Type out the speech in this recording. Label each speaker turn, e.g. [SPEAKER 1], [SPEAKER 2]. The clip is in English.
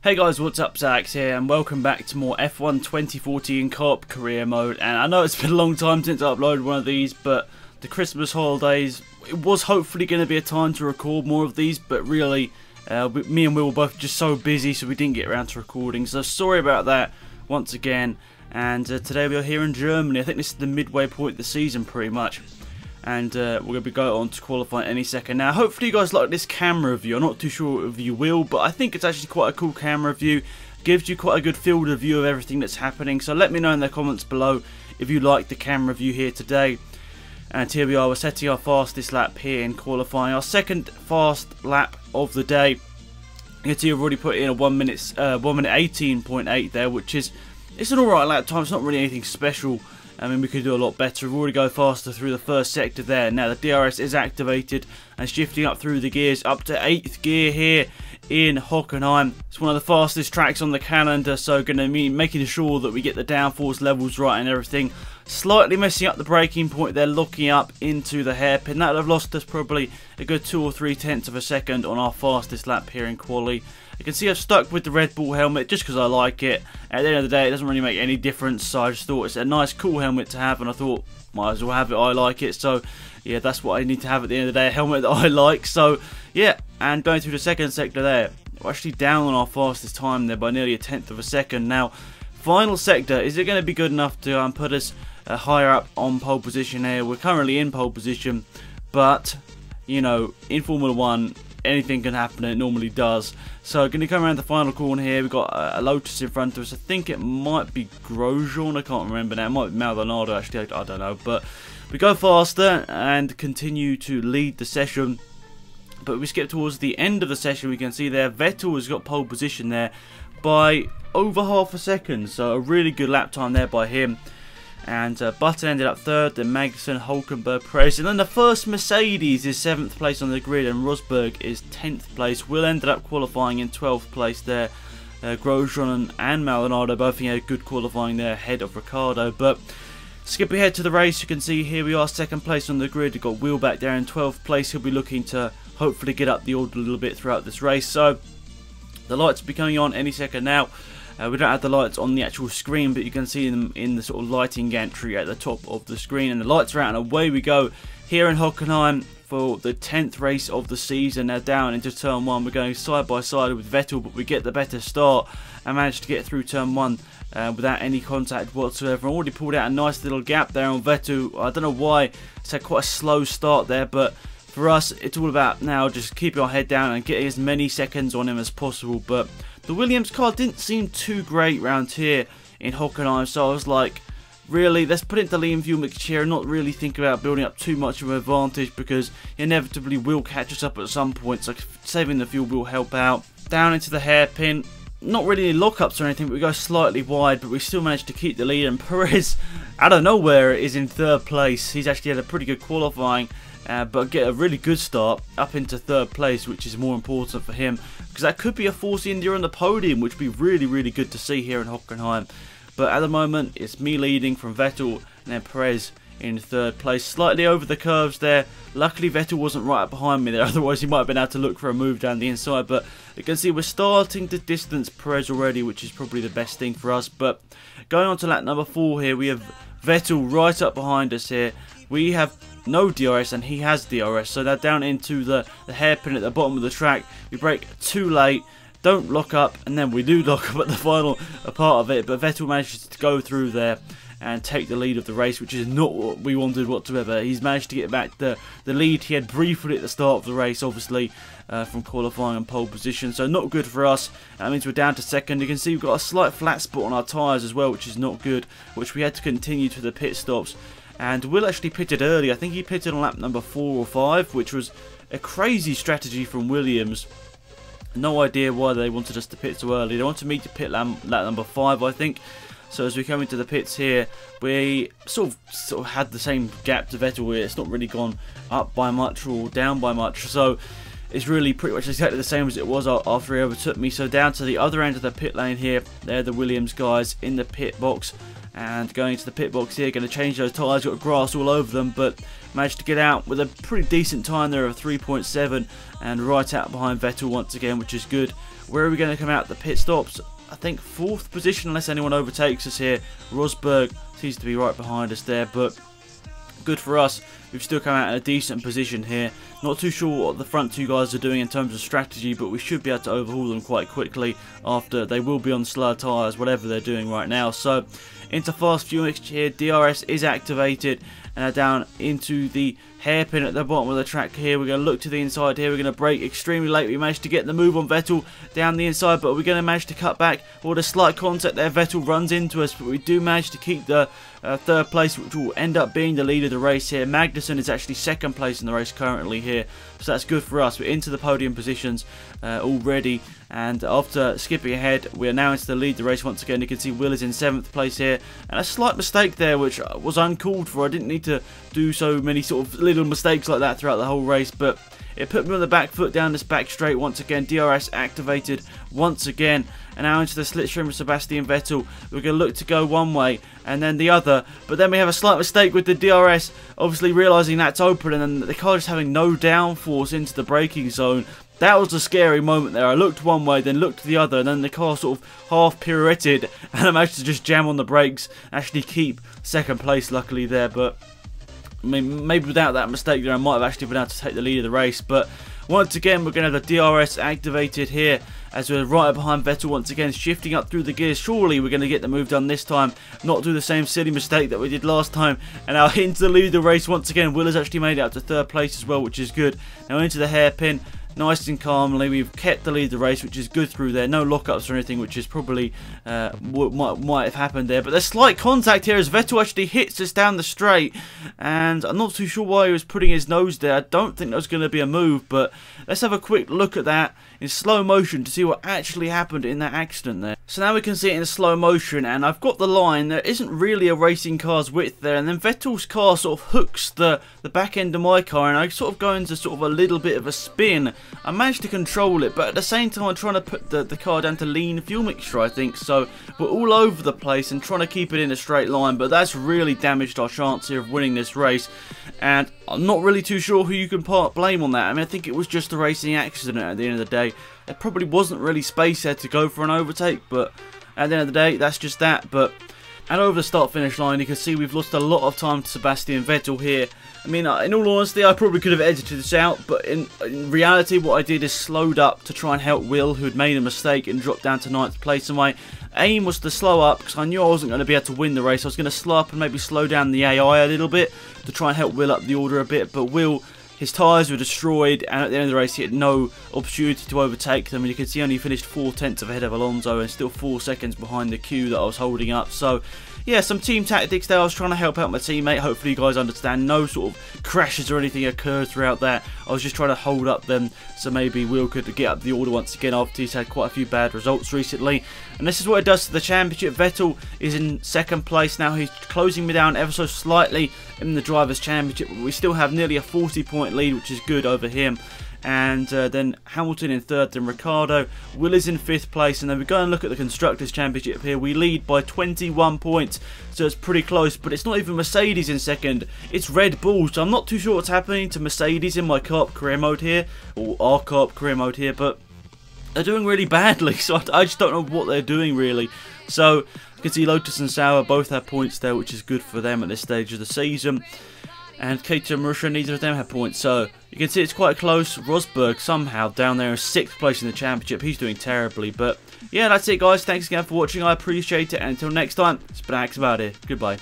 [SPEAKER 1] Hey guys, what's up? Zax here, and welcome back to more F1 2014 Co-op Career Mode. And I know it's been a long time since I uploaded one of these, but the Christmas holidays, it was hopefully going to be a time to record more of these, but really, me and Will were both just so busy, so we didn't get around to recording. So sorry about that once again. And today we are here in Germany. I think this is the midway point of the season, pretty much. And we're going to be going on to qualify any second. Now, hopefully you guys like this camera view. I'm not too sure if you will, but I think it's actually quite a cool camera view. Gives you quite a good field of view of everything that's happening. So let me know in the comments below if you like the camera view here today. And here we are, we're setting our fastest lap here in qualifying. Our second fast lap of the day. You can see we've already put in a 1 minute 18.8 there, which is, it's an alright lap time. It's not really anything special. I mean, we could do a lot better. We've already go faster through the first sector there. Now the DRS is activated and shifting up through the gears up to 8th gear here in Hockenheim. It's one of the fastest tracks on the calendar, so going to be making sure that we get the downforce levels right and everything. Slightly messing up the braking point there, locking up into the hairpin. That would have lost us probably a good 2 or 3 tenths of a second on our fastest lap here in quali. You can see I've stuck with the Red Bull helmet just because I like it. At the end of the day, it doesn't really make any difference, so I just thought it's a nice, cool helmet to have, and I thought, might as well have it, I like it. So, yeah, that's what I need to have at the end of the day, a helmet that I like. So, yeah, and going through the second sector there, we're actually down on our fastest time there by nearly a tenth of a second. Now, final sector, is it going to be good enough to put us higher up on pole position here? We're currently in pole position, but, you know, in Formula 1, anything can happen, and it normally does. So going to come around the final corner here. We've got a Lotus in front of us. I think it might be Grosjean, I can't remember now. It might be Maldonado actually, I don't know. But we go faster and continue to lead the session. But we skip towards the end of the session. We can see there Vettel has got pole position there by over half a second. So a really good lap time there by him. And Button ended up 3rd, then Magnussen, Hulkenberg, Prix. And then the first Mercedes is 7th place on the grid, and Rosberg is 10th place. Will ended up qualifying in 12th place there. Grosjean and Maldonado both had good qualifying there ahead of Ricciardo. But skip ahead to the race, you can see here we are 2nd place on the grid. We've got Will back there in 12th place. He'll be looking to hopefully get up the order a little bit throughout this race. So the lights will be coming on any second now. We don't have the lights on the actual screen, but you can see them in the sort of lighting gantry at the top of the screen. And the lights are out, and away we go here in Hockenheim for the 10th race of the season. Now down into turn 1, we're going side by side with Vettel, but we get the better start and manage to get through turn 1 without any contact whatsoever. I already pulled out a nice little gap there on Vettel. I don't know why it's had quite a slow start there, but for us, it's all about now just keeping our head down and getting as many seconds on him as possible. But the Williams car didn't seem too great round here in Hockenheim, so I was like, really, let's put it into Liam Fuel Mixture and not really think about building up too much of an advantage, because inevitably will catch us up at some point, so saving the fuel will help out. Down into the hairpin, not really any lockups or anything, but we go slightly wide, but we still managed to keep the lead, and Perez, out of nowhere, is in 3rd place. He's actually had a pretty good qualifying, but get a really good start up into 3rd place, which is more important for him, because that could be a Force India on the podium, which would be really, really good to see here in Hockenheim. But at the moment, it's me leading from Vettel, and then Perez in 3rd place, slightly over the curves there. Luckily Vettel wasn't right behind me there, otherwise he might have been able to look for a move down the inside. But you can see we're starting to distance Perez already, which is probably the best thing for us. But going on to lap number 4 here, we have Vettel right up behind us here. We have no DRS and he has DRS, so now down into the hairpin at the bottom of the track. We brake too late, don't lock up, and then we do lock up at the final part of it, but Vettel manages to go through there and take the lead of the race, which is not what we wanted whatsoever. He's managed to get back the lead he had briefly at the start of the race, obviously, from qualifying and pole position, so not good for us. That means we're down to 2nd. You can see we've got a slight flat spot on our tyres as well, which is not good, which we had to continue to the pit stops. And Will actually pitted early. I think he pitted on lap number 4 or 5, which was a crazy strategy from Williams. No idea why they wanted us to pit so early. They wanted me to pit lap number 5, I think. So as we come into the pits here, we sort of had the same gap to Vettel here. It's not really gone up by much or down by much. So is really pretty much exactly the same as it was after he overtook me. So down to the other end of the pit lane here, they're the Williams guys in the pit box. And going into the pit box here, going to change those tyres, got grass all over them, but managed to get out with a pretty decent time there of 3.7 and right out behind Vettel once again, which is good. Where are we going to come out the pit stops? I think 4th position unless anyone overtakes us here. Rosberg seems to be right behind us there, but good for us. We've still come out in a decent position here. Not too sure what the front 2 guys are doing in terms of strategy, but we should be able to overhaul them quite quickly after they will be on slow tyres, whatever they're doing right now. So into fast fuel mixture here, DRS is activated and down into the hairpin at the bottom of the track here. We're going to look to the inside here. We're going to brake extremely late. We managed to get the move on Vettel down the inside, but we're going to manage to cut back. With a slight contact there, Vettel runs into us, but we do manage to keep the 3rd place, which will end up being the lead of the race here. Magnussen is actually 2nd place in the race currently here, so that's good for us. We're into the podium positions already, and after skipping ahead, we are now into the lead of the race once again. You can see Will is in 7th place here, and a slight mistake there, which was uncalled for. I didn't need to do so many sort of little mistakes like that throughout the whole race, but it put me on the back foot down this back straight once again. DRS activated once again, and now into the slipstream of Sebastian Vettel. We're going to look to go one way and then the other, but then we have a slight mistake with the DRS, obviously realising that's open, and then the car just having no downforce into the braking zone. That was a scary moment there. I looked one way, then looked to the other, and then the car sort of half pirouetted, and I managed to just jam on the brakes, actually keep 2nd place luckily there. But I mean, maybe without that mistake there, I might have actually been able to take the lead of the race. But once again, we're going to have the DRS activated here as we're right behind Vettel once again, shifting up through the gears. Surely we're going to get the move done this time, not do the same silly mistake that we did last time. And now into the lead of the race once again. Will has actually made it up to 3rd place as well, which is good. Now into the hairpin. Nice and calmly, we've kept the lead of the race, which is good through there. No lockups or anything, which is probably what might have happened there. But there's slight contact here as Vettel actually hits us down the straight, and I'm not too sure why he was putting his nose there. I don't think that was going to be a move, but let's have a quick look at that in slow motion to see what actually happened in that accident there. So now we can see it in slow motion, and I've got the line. There isn't really a racing car's width there, and then Vettel's car sort of hooks the back end of my car, and I sort of go into sort of a little bit of a spin. I managed to control it, but at the same time I'm trying to put the car down to lean fuel mixture, I think. So we're all over the place and trying to keep it in a straight line, but that's really damaged our chance here of winning this race. And I'm not really too sure who you can blame on that. I mean, I think it was just a racing accident at the end of the day. There probably wasn't really space there to go for an overtake, but at the end of the day, that's just that. But and over the start-finish line, you can see we've lost a lot of time to Sebastian Vettel here. I mean, in all honesty, I probably could have edited this out, but in reality, what I did is slowed up to try and help Will, who had made a mistake and dropped down to 9th place. And my aim was to slow up, because I knew I wasn't going to be able to win the race. I was going to slow up and maybe slow down the AI a little bit to try and help Will up the order a bit. But Will, his tyres were destroyed, and at the end of the race, he had no opportunity to overtake them. And you can see he only finished 4/10 ahead of Alonso and still 4 seconds behind the queue that I was holding up. So yeah, some team tactics there. I was trying to help out my teammate. Hopefully you guys understand. No sort of crashes or anything occurred throughout that. I was just trying to hold up them so maybe Will could get up the order once again after he's had quite a few bad results recently. And this is what it does to the championship. Vettel is in 2nd place now. He's closing me down ever so slightly in the Drivers' Championship. We still have nearly a 40-point lead, which is good over him. And then Hamilton in 3rd, then Ricciardo. Will is in 5th place, and then we go and look at the Constructors' Championship here. We lead by 21 points, so it's pretty close, but it's not even Mercedes in 2nd, it's Red Bull. So I'm not too sure what's happening to Mercedes in my co-op career mode here, or our co-op career mode here, but they're doing really badly, so I just don't know what they're doing really. So you can see Lotus and Sauer both have points there, which is good for them at this stage of the season. And Keita and Marussia, neither of them have points. So you can see it's quite close. Rosberg somehow down there in 6th place in the championship. He's doing terribly. But yeah, that's it guys. Thanks again for watching. I appreciate it. And until next time, it's been Axe about it. Goodbye.